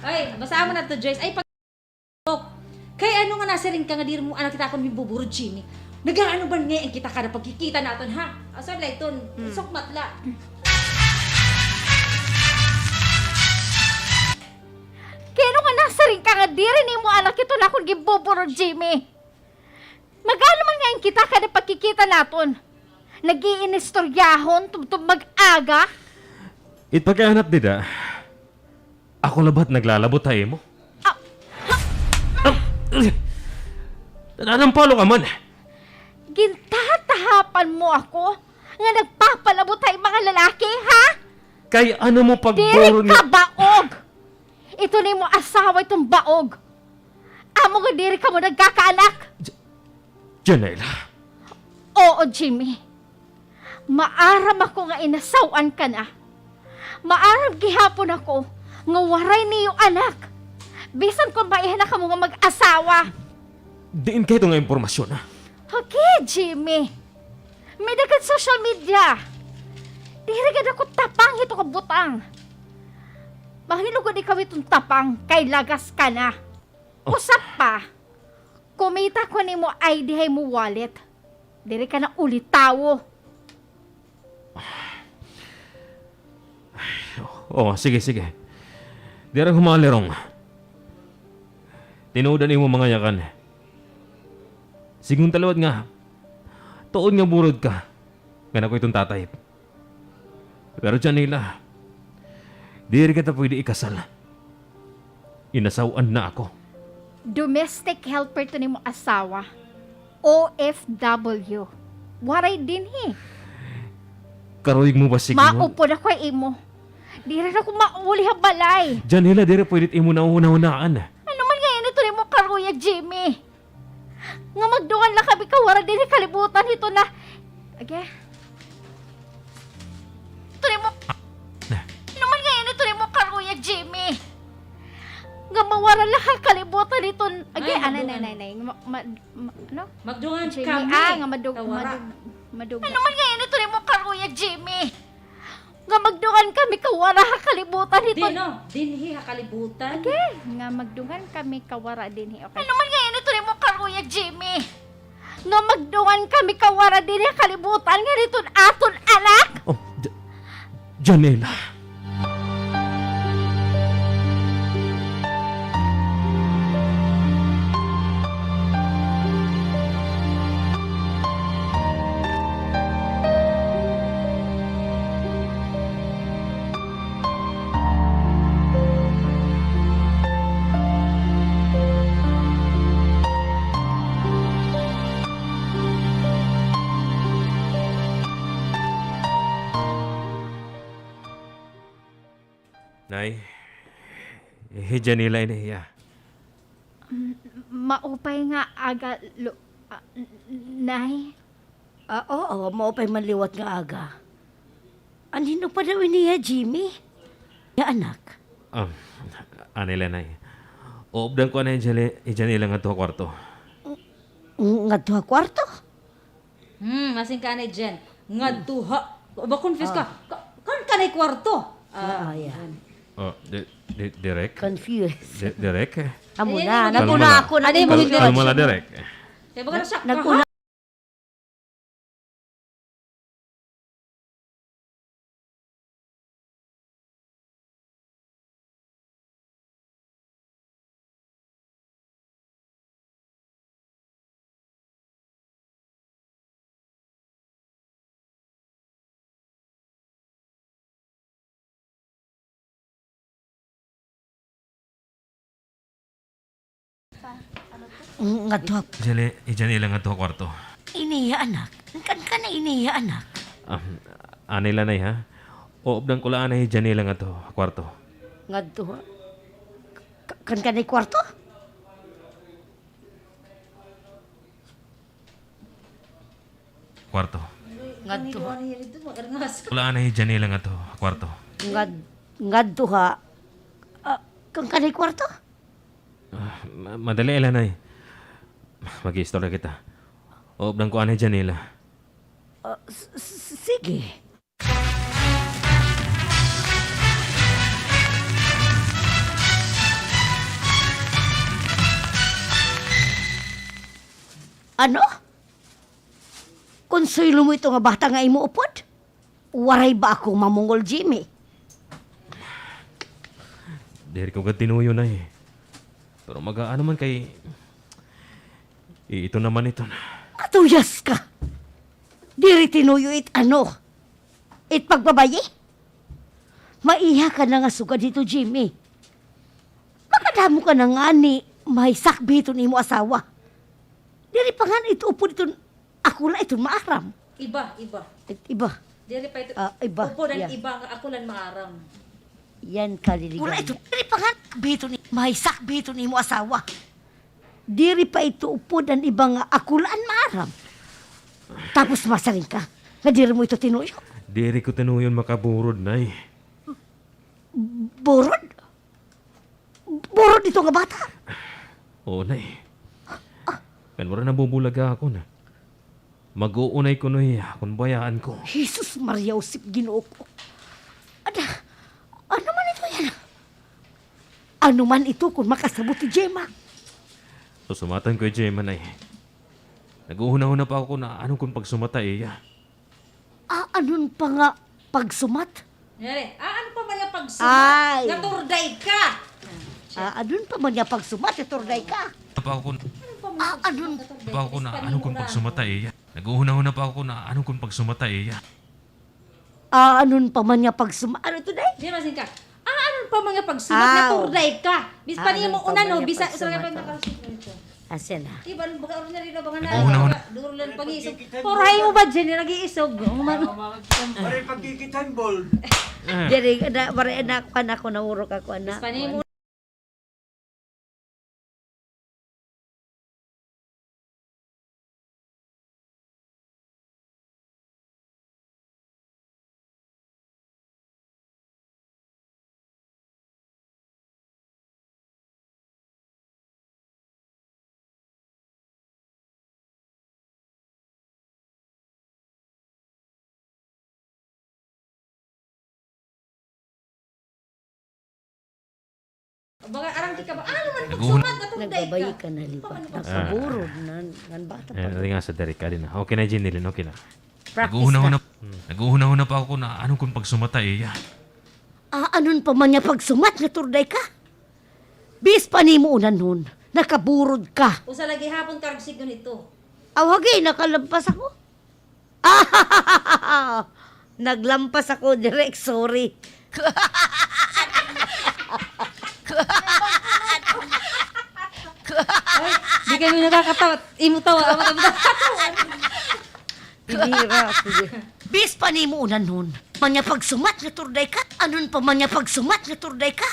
Ay, basahan mo na to, Joyce. Ay, pag... Kaya ano nga nasa rin ka nga di mo anak kita akong buburo, Jimmy. Nagaano ba ngayon kita kada pagkikita natin, ha? Asan lang ito? Isok matla. Kaya nung nasa rin ka nga, di rin mo anak ito na kung gimbuburod, Jimmy. Magano man ngayon kita kada pagkikita natin? Nagiinistoryahan? Tugtog mag-aga? Itpagkahanap dida. Ako labat naglalabot tayo mo. Nanampalo ka man. Gintatahapan mo ako nga nagpapalabot tayo mga lalaki, ha? Kay ano mo Diri pagboro ka baog! Ito ni mo asawa itong baog. Amo nga diri ka mo nagkakaanak. Janela. Oo, Jimmy. Maaram ako nga inasawan ka na. Maaram gihapon ako nga waray niyo anak. Bisan kung maihanak ka mo nga mag-asawa. Diin kayo nga impormasyon, ha? Okay, Jimmy. May dagat social media. Dirigad ako tapang ito ka butang. Mahilugod ikaw itong tapang kay lagas ka na. Usap pa. Kumita ko ni mo ID hay mo wallet. Diri ka na ulitawo. Oo, sige, sige. Dirang humalirong. Tinudan mo mga yakan. Sigung talawad nga. Tuod nga burod ka. Nga ko itong tatay. Pero Janela, di rin kita pwede ikasal. Inasawan na ako. Domestic helper to ni mo asawa. OFW. Waray din he. Karoig mo ba sige mo? Maupod ako ay imo. Di rin ako mauli ha balay. Janela, di rin pwede imo na una-unaan. Ano man ngayon ito ni mo karuya, Jimmy? Nga magduan lang kami kawara din kalibutan ito na. Okay? Ito ni mo... Ano man ngayon ito ni mo karuya, Jimmy? Nga mawara lang kalibutan ito. Okay, Ay, anay, magduan. nay. Ano? Magdungan Jimmy, kami. nga madug. Kawara. Ano man ngayon ito ni mo karuya, Jimmy? Nga magduan kami kawara kalibutan ito. Dino, dinhi ha kalibutan. Okay, nga magdungan kami kawara din. Okay. Ano man ngayon ito ni mo karuya, Jimmy? Nga magdungan kami kawara din kalibutan nga nito aton anak. Oh, Janela. Nay, Janila iniya. Maupay nga aga, nay. Oo, maupay manliwat nga aga. Anino pa daw niya, Jimmy? Ya anak. Anila, Nay. Uobdan ko na Janila nga to kwarto. Nga duha kwarto? Masing ka na dyan. Nga duha. Ba confuse ka? Kan ka na kwarto? Yan. Direk? Confused. Direk? Amo Ayan, na, yung naguna magiging- ako na Ano yung mo. magiging- Kalma la, Direk. Kaya baka nasyak ka, Naguna. ha? Nga duha. Janila nga to kwarto. Iniya anak. Kan ka na iniya anak. Anila, Nay, ha? Uobdan ko lang na Janila nga to kwarto. Nga duha. Kan ka na kwarto? Kwarto. Nga duha. Wala na Janila nga to kwarto. Nga duha. Kan ka na kwarto? Madali lang, Nay. Mag-istorya kita. Uobdan ko na Janila. Sige. Ano? Konsuelo mo ito nga bata nga imo upod? Waray ba ako mamungol, Jimmy? Diri ko tinuyo na eh. Pero mag-ano man kay... ito naman ito na. Atuyas ka. Diri tinuyo it ano? It pagbabayi? Maiha ka na nga suga dito, Jimmy. Makadamo ka na nga ni may sakbi ito ni mo asawa. Diri pa nga ito upo dito, ako lang ito maaram. Iba. Iba. Dili pa ito. Iba. Upo dan Yeah. iba nga ako lang maaram. Yan kaliligan. Wala ito. Diri pa nga bito ni may sakbi ito ni mo asawa. Diri pa ito upo dan iba nga ako lang maaram. Tapos masaling ka. Nga diri mo ito tinuyo. Diri ko tinuyon makaburod, Nay. Borod? Borod ito nga bata? Oo, Nay. Kanwara nabubulaga ako na. Mag-uunay ko na kung bayaan ko. Jesus Maria Josep Ginoo ko. Ano man ito yan? Ano man ito kung makasabot ti Gemma? So sumatan ko Gemma, Nay. Nag-uhuna-huna pa ako na anong kung pagsumata iya. Anon pa nga pagsumat? Yari, ano pa ba yung Ay. pagsumat? Naturday ka! Anon pa man niya pagsumat? Iturday ka? Pa ako Anon? pa ako na anong kung pagsumata iya. Nag-uhuna-huna pa ako na anong kung pagsumata iya. Anon pa man niya pagsumat? Ano ito, day? Di masin ka. Ano pa mga pagsumat? Aw. Naturday ka! Bis pa niya Ano mo pa una, ba no? niya Bisa, pagsumat, sa pa oh? nakasulat nito. Asin na. Diba, baka oras na rin na baka na. Una-una. Durulan pag-iisog. Poray mo ba dyan? Nag-iisog. Pare pagkikitan bol. Diri, bari anak ko na urok ako, anak. Bis pa niya mo baka arang di ka ba? Ano man pagsumat? Naturday Nagbabayi ka. ka na lipat. Nakaburod na. Nan bata pa. Nga sa Derek ka din. Okay na, Jinilin. Okay na. Practice ka. Nag-uhuna-huna pa ako na anong kung pagsumata iya. Anon pa man niya pagsumat? Naturday ka? Bis pa ni mo unan nun. Nakaburod ka. Usa lagi hapon kargsig nito. Awagay, nakalampas ako. Naglampas ako direct, sorry. Ay, di kami nakakatawa. Imo tawa. Ibira. Bis pa ni mo unan nun. Manya pagsumat nga turday ka? Anon pa manya pagsumat nga turday ka?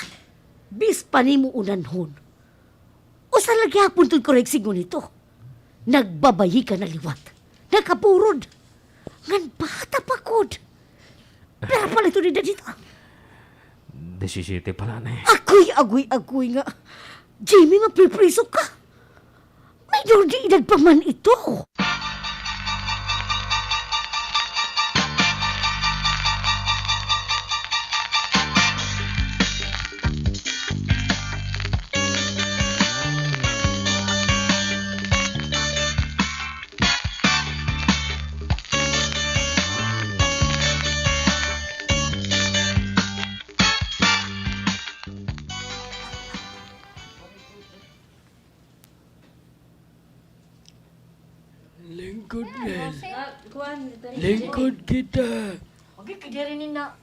Bis pa ni mo unanhon. O sa lagi hapon tun korek sigun ito. Nagbabayi ka na liwat. Nagkapurod. Ngan bata pa kod. Pero pala ito nila dito. 17 pala na eh. Agoy nga. Jimmy, mapripriso ka. May di edad pa man ito. Lingkod Nel. Kuan, Lingkod kita. Okay, kaya rin na.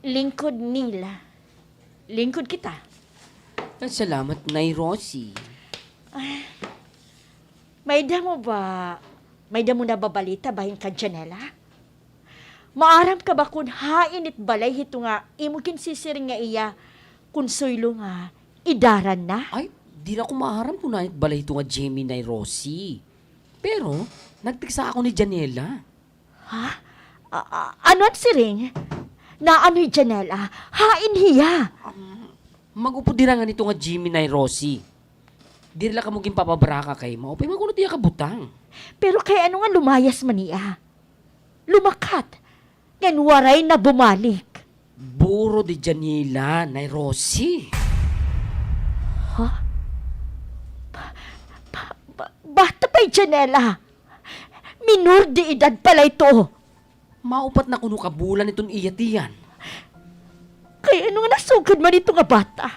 Lingkod nila. Lingkod kita. Salamat, Nay Rosie. May damo ba? May damo na babalita bahin ka, Janela? Maaram ka ba kung hainit balay hito nga imo kinsisiring nga iya kung suylo nga idaran na? Ay, di na ko maharam kung na balay ito nga Jamie, Nay Rosie. Pero, nagtiksa ako ni Janela. Ha? Ano at siring? Na ano'y Janela? Hain hiya. Magupod dira nga nito nga Jamie, Nay Rosie. Di rin ka mong papabraka kay mo. Pay magunot iya ka butang. Pero kay ano nga lumayas man niya? Lumakat. Yan waray na bumalik. Buro di Janela, Nay Rosie. Bata pa'y Janela. Minor di edad pala ito. Maupat na kuno kabulan itong iyatiyan. Kaya ano nga nasugad man ito nga bata?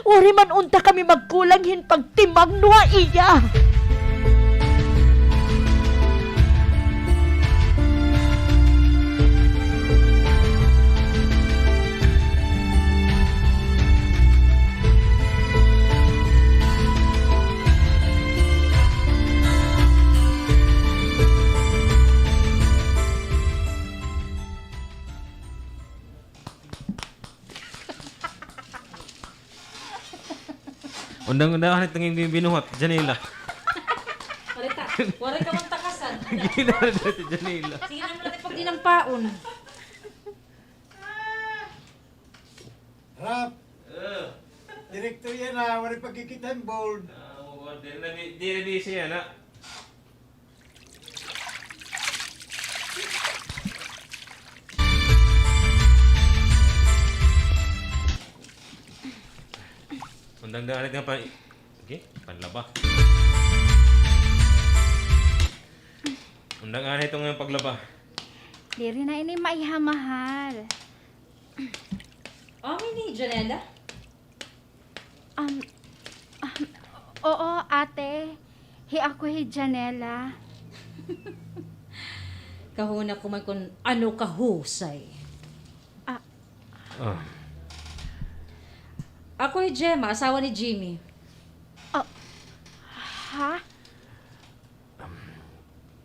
Wari man unta kami magkulanghin pagtimang nuha iya. Undang-undangan itong yung binuhat, Janela. Marita, waray ka mong takasan. Ginawa natin, Janela. Sige naman natin pag dinampaon. Rap! Direktor yan na, wala pagkikita yung bold. Di na siya na. Undang-undangan nga pa. Okay, panlaba. Undang-undangan itong paglaba. Di rin na ini maihamahal. Amin ni Janela? Oo, ate. Ako Janela. Kahuna ko man kung ano kahusay. Ah. Ako Gemma, asawa ni Jimmy. Ha?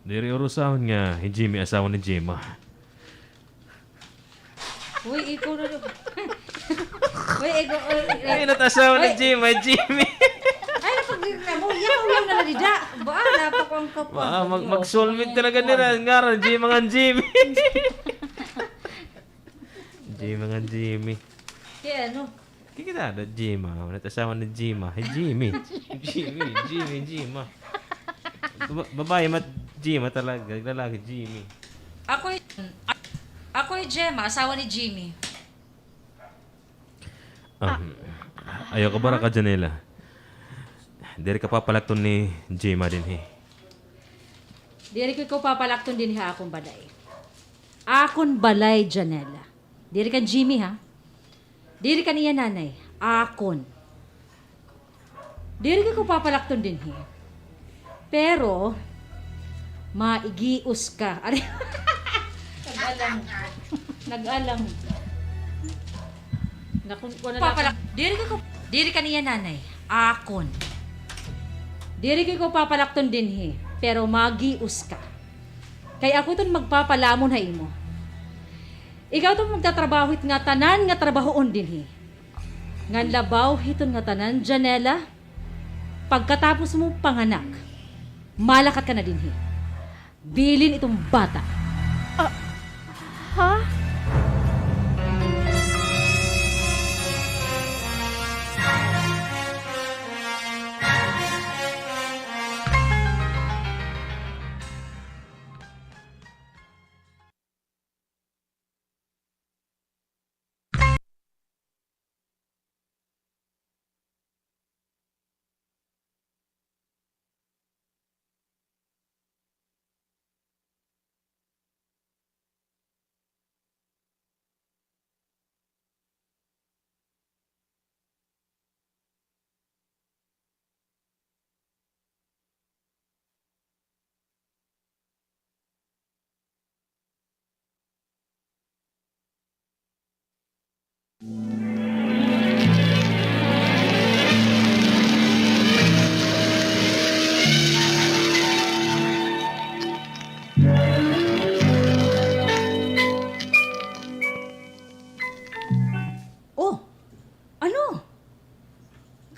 Diri urusahon nga, Jimmy asawa ni Gemma. Uy, ikaw na doon. Uy, ikaw. Ay, natasawa ni Gemma, Jimmy. Ay, napag-na mo. Yan ang ulang na nalida. Ba, napakwang ka pa. Mag-soulmate talaga nila. Ngaran, Jimmy nga Jimmy. Jimmy nga Jimmy. Kaya ano? Kikita ada Jima, natasawa ni Jima. Hey Jimmy. Jima. Babae mat Jima talaga, lalaki Jimmy. Ako Gemma, asawa ni Jimmy. Ayaw ka bara ka, Janela. Dari ka papalakton ni Jima din he. Diri ko papalakton din ha akong balay. Akon balay, Janela. Diri ka Jimmy ha. Diri ka niya nanay. Akon. Diri ko papalakton din he. Pero, maigius ka. Nag-alang. Diri ka niya nanay. Akon. Diri ko papalakton din he, pero magius ka. Kaya ako ton magpapalamon ha imo. Ikaw ton magtatrabaho nga tanan nga trabahoon din he. Ngan labaw hiton nga tanan, Janela. Pagkatapos mo panganak, malakat ka na din he. Bilin itong bata. Ha? Oh, ano?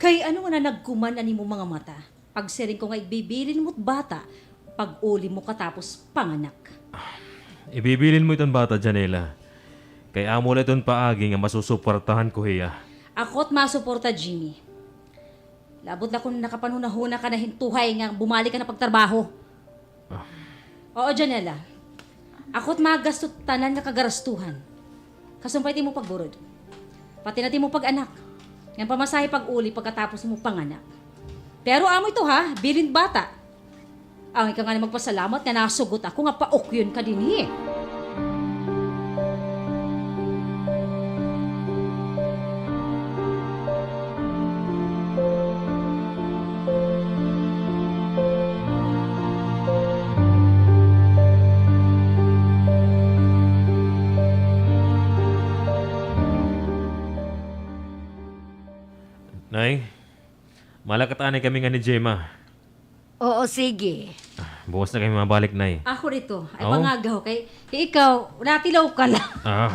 Kay ano nga na nagkuman ani mo mga mata? Pagsiring ko nga ibibilin mo't bata, pag uli mo katapos panganak. Ibibilin mo itong bata, Janela. Kay amo na itong paagi nga masusuportahan ko hiya. Ako't masuporta, Jimmy. Labot na kung nakapanunahuna ka na hintuhay nga bumalik ka na pagtrabaho. Oo, Janela. Ako't magastot tanan nga kagarastuhan. Kasumpay ti mo pagburod. Pati na ti mo pag-anak. Nga pamasahe pag-uli pagkatapos mo panganak. Pero amo ito ha, bilin bata. Ang ika nga na magpasalamat nga nasugot ako nga paokyon ka din eh. Nay, malakat anay kami nga ni Gemma. Oo, sige. Bukas na kami mabalik, Nay. Ako rito, ay Oo. pangagaw kay ikaw, natilaw ka lang. Ah,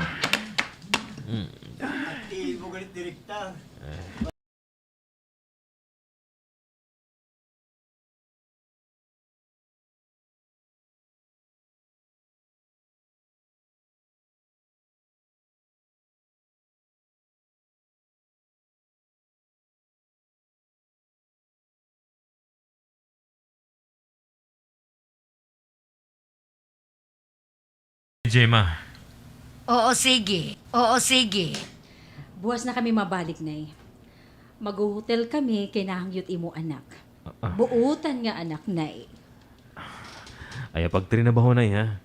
Gemma. Oo, sige. Oo, sige. Buwas na kami mabalik na Mag-hotel kami kay nahangyot imo anak. Buutan nga anak na Ay, pag trinabaho, Nay, ha?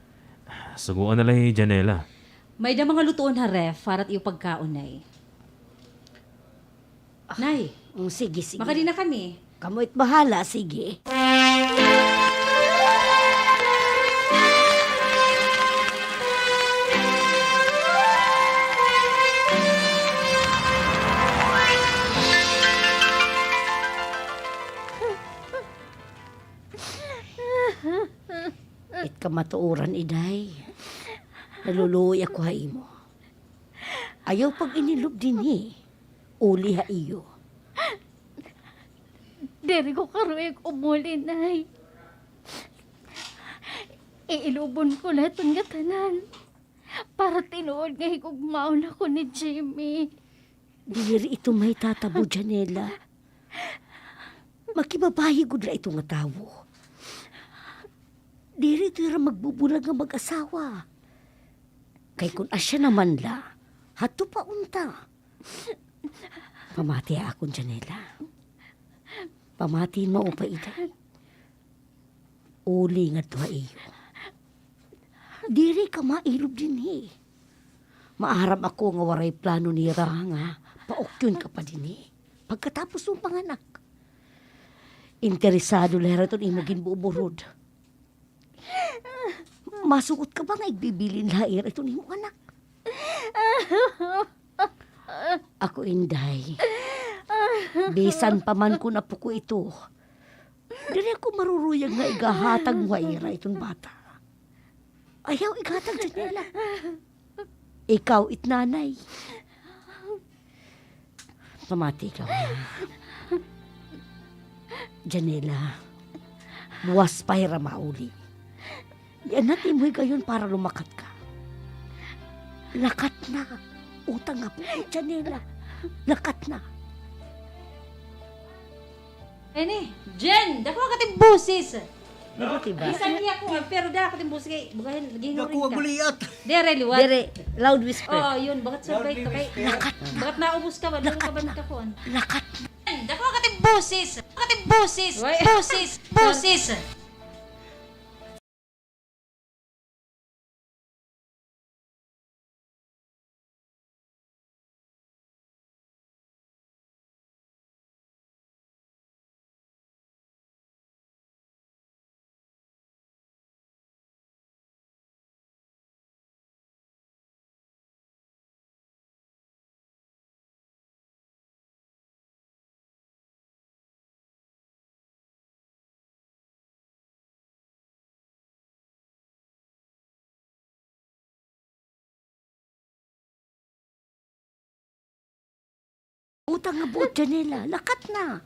Suguan na lang yung Janela. May da mga lutuon ha ref, para iyo pagkaon Nay. Nay, Sige, sige. baka di na kami. Kamo't bahala, sige. It kamatuuran, iday. Naluluoy ako ha imo. Ayaw pag inilob din uli ha iyo. Diri ko karuig umuli, nay. Iilubon ko lahat ng gatanan. Para tinuod nga higugmaon ako ni Jimmy. Diri ito may tatabo, Janela. Makibabahi gud na ito nga tawo. Diri ito ra magbubulag nga mag-asawa. Kay kung asya naman la, hato pa unta. Pamati akong Janela. Pamatiin mo pa iday. Uli nga to iyo. Diri ka mailob din Maaram ako nga waray plano ni Ra nga paokyon ka pa din pagkatapos ng panganak. Interesado lera ito ni maging buburod. Masugot ka ba nga igbibilin lair ito ni mo anak? Ako inday. Bisan pa man ko na po ko ito. Dili ako maruruyag nga igahatag mo ira itong bata. Ayaw igatag Janela. Ikaw itnanay. Pamati ka na. Janela, buwas pa hira mauli. Yan natin mo'y gayon para lumakat ka. Lakat na. Utang nga po, Janela. Lakat na. Ene, Jen, dako ka ting busis. Mabuti ba? Isa niya ko, pero dako ka ting busis kay bugahin gihinurin ka. guliat. Dere liwat. Dire, loud whisper. Oh, yun, bakit sabay to kay bakit naubos ka ba? Doon ka ba nakakuan? Lakat. Jen, dako ka ting busis. Ka ting busis. Busis. Utang nga buot, Janela. Lakat na.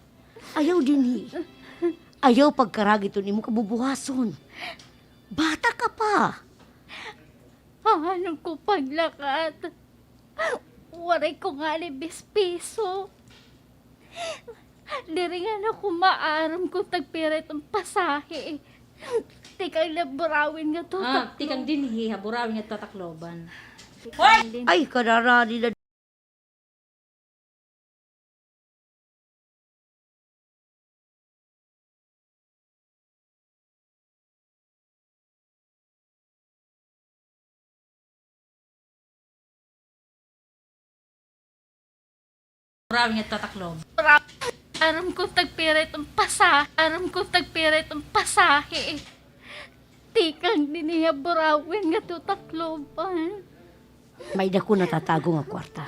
Ayaw din Ayaw pagkaragito ni mo kabubuhason. Bata ka pa. Paano ko paglakat? Waray ko nga ni piso. Diri nga na kumaaram kung tagpirit ang pasahe. Tikang laburawin nga to. Tikang dinhi haburawin nga tatakloban. Ay, kararani na. Haburawin nga tataklob. Aram kong tagpirit ang pasahe. Tikang diniya burawin nga to takloban. May dako natatago nga kwarta.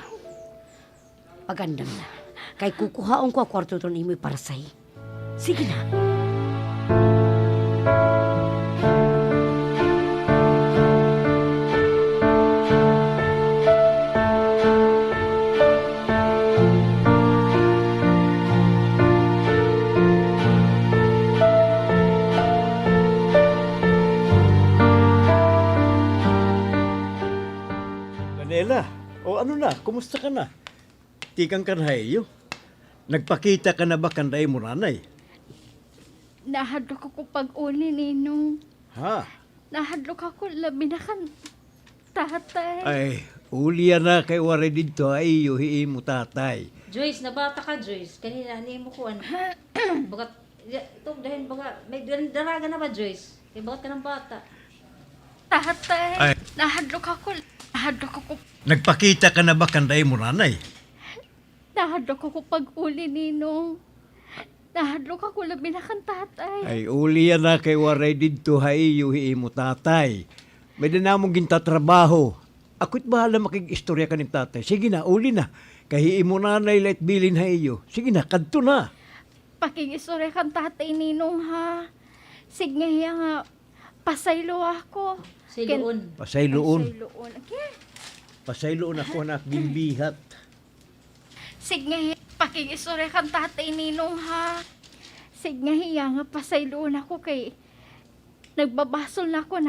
Pagandam na. Kay kukuhaon ko ang kwarto ton imo'y para sa'y. Sige na. Janela, o ano na, kumusta ka na? Tikang ka na hayo. Nagpakita ka na ba kanday mo nanay? Nahadlok ako pag-uli ninong. Ha? Nahadlok ako labi na kan tatay. Ay, uliya na kay wari dito ay yuhi mo tatay. Joyce, nabata ka Joyce. Kanina ni mo ko ano. Bagat ito dahil baga may daraga na ba Joyce? Kay bagat ka ng bata. Tatay. Ay. Nahadlok ako. Nagpakita ka na ba kanday mo nanay? Nahadlok ako pag-uli ninong. Nahadlok ako labi na kan tatay. Ay, uliya na kay wari dito ay yuhi mo tatay. May dinamong gintatrabaho. Ako'y bahala makig-istorya ka ng tatay. Sige na, uli na. Kahiin mo nanay light bilin ha iyo. Sige na, kadto na. Pakigisore kan tatay ninong ha. Sige nga pasaylo ako. Siloon. Pasayloon. Pasayloon. Okay. Pasayloon ako anak gimbihat. Sige pakigisore kan tatay ninong ha. Sige nga pasayloon ako kay nagbabasol na ako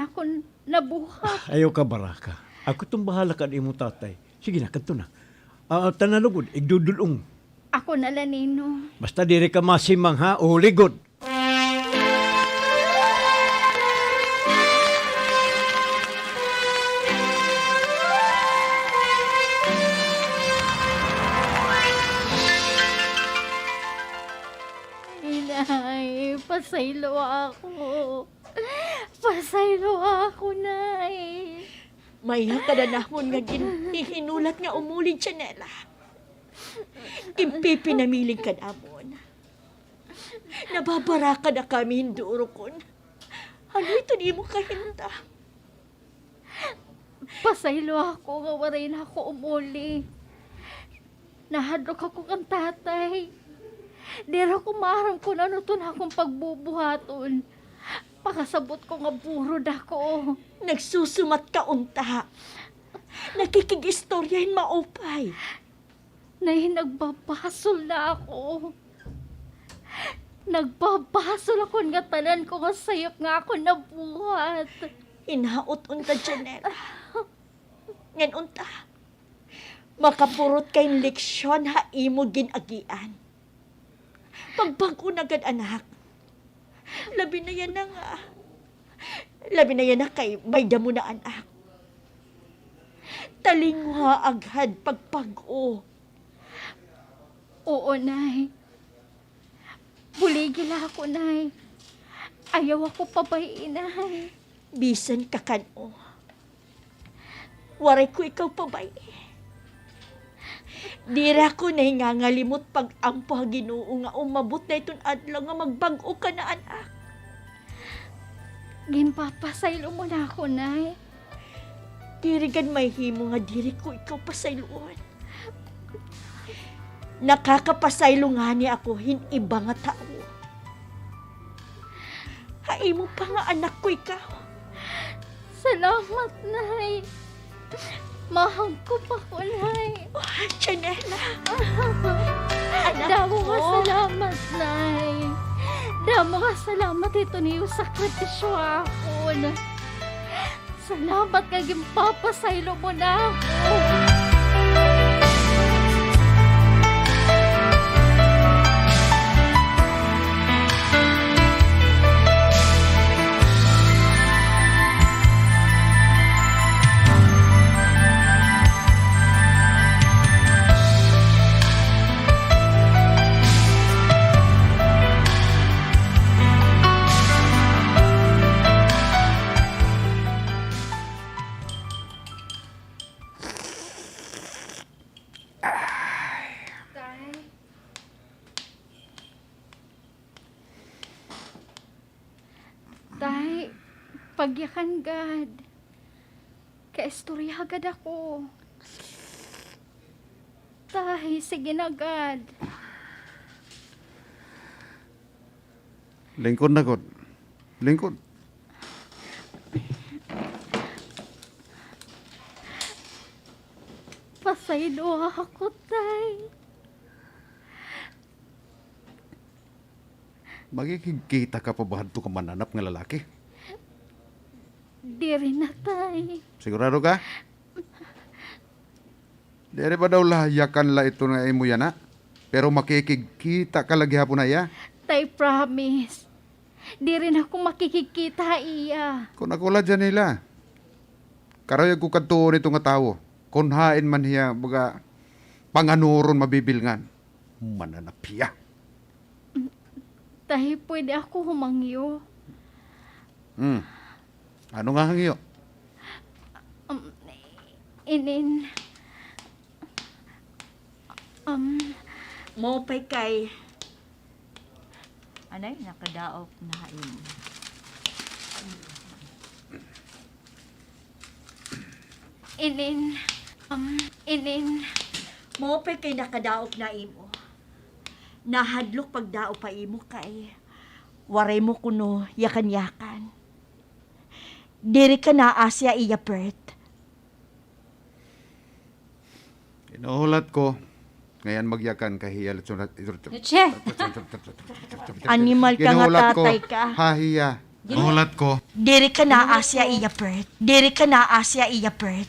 nabuhat. Ayaw ka baraka. Ako itong bahala ka mo tatay. Sige na, kadto na. Tanalugod, igdudulong. Ako nala ninong. Basta dire ka masimang ha, uligod. Inay, pasaylo ako. Pasaylo ako, nay. May kadanahon nga hinulat nga umulid Janela. Impipinamiling ka namon. Nababara ka na kami hinduro kon. Ano ito di mo kahinta? Pasaylo ako nga waray na ako umuli. Nahadlok ako kang tatay. Dira ko maharang ko na to na akong pagbubuhaton. Pakasabot ko nga burod ako. Nagsusumat ka unta. Nakikig-istoryahin maupay. Nay, nagbabasol na ako. Nagbabasol ako nga tanan ko nga sayop nga ako nabuhat. Inaot unta, Janela. Ngan unta. Makapurot kayong leksyon ha imo ginagian. Pagbago na gad anak. Labi na yan na nga. Labi na yan na kay may damo na anak. Talingwa agad pagpag-o. Oo, Nay. Buligila ako, Nay. Ayaw ako pabayin, Nay. Bisan ka kano. Waray ko ikaw pabay. Dira ko na ngalimot pag ampo ha Ginoo nga umabot na itong adlaw nga magbag-o ka na anak. Ginpapasaylo mo na ako, Nay. Diri gan may himo nga diri ko ikaw pasayloon. Nakakapasaylo nga ni ako hiniba nga tao. Haimo pa nga anak ko ikaw. Salamat, Nay. Mahal ko pa ko, Nay. Janela. Damo nga salamat, Nay. Damo nga salamat ito niyo sakripisyo ako. Salamat ka gimpapasaylo mo na ako. Tay, pagyakan gad. Kaistorya agad ako. Tay, sige na gad. Lingkod na, God. Lingkod. Pasaylo ako, Tay. Magkikita ka pa ba ka mananap nga lalaki? Di rin na, Tay. Sigurado ka? Dere ba daw lahayakan la ito na imo yan, ha? Pero makikita ka lagi hapon na ya. Tay, promise. Di rin ako makikikita iya. Kung ako la dyan nila. Karayag ko kantuon ito nga tao. Kung hain man hiya, baga, panganuron mabibilngan. Mananap hiya. Tay, pwede ako humangyo. Ano nga hangyo? Inin. Mopay kay Anay, nakadaop na imo. Inin. Inin. mopay kay nakadaog na imo. Nahadlok pagdao pa imo kay waray mo kuno yakan-yakan. Diri ka na Asya iya Bert. Inuhulat ko. Ngayon magyakan kahiya. Che, Animal ka nga tatay ka. Hahiya. Inuhulat ko. Diri ka na Asya iya Bert. Diri ka na Asya iya Bert.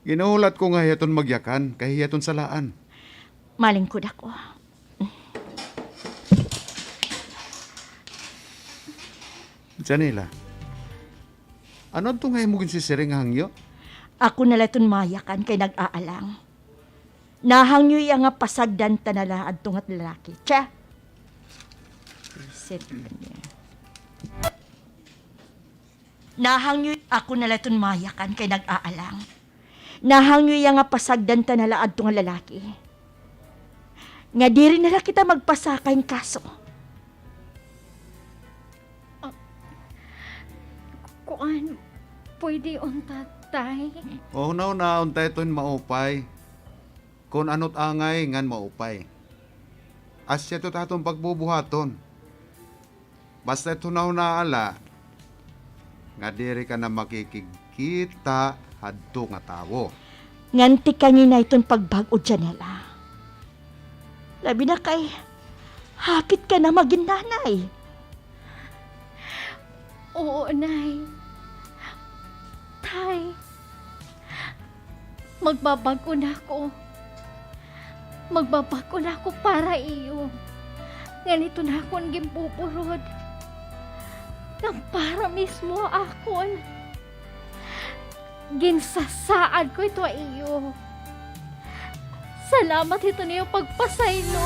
Ginuhulat ko nga hiyaton magyakan. Kahiyaton salaan. Malingkod ako. Janela. Ano ito nga imugin si Sering hangyo? Ako nalaton mayakan kay nag-aalang. Nahangyo iya nga pasagdan tanala adtong at lalaki. Tsa. Reset niya. Nahangyo ako nalaton mayakan kay nag-aalang. Nahangyo iya nga pasagdan tanala adtong lalaki. Nga diri nala kita magpasakay kaso. Kuan, pwede unta, Tay. O na unta ito'y maupay. Kung ano't angay, ngan maupay. Asya to tatong pagbubuhaton. Basta ito na hunaala, nga diri ka na makikikita hadto nga tawo. Nganti kanina itong pagbago Janela. Labi na kay, hapit ka na maging nanay. Oo, Nay. Tay, magbabago na ako. Magbabago na ako para iyo. Ganito na akong gimpupurod. Nang para mismo akon. Ginsasaad ko ito iyo. Salamat ito niyo pagpasaylo.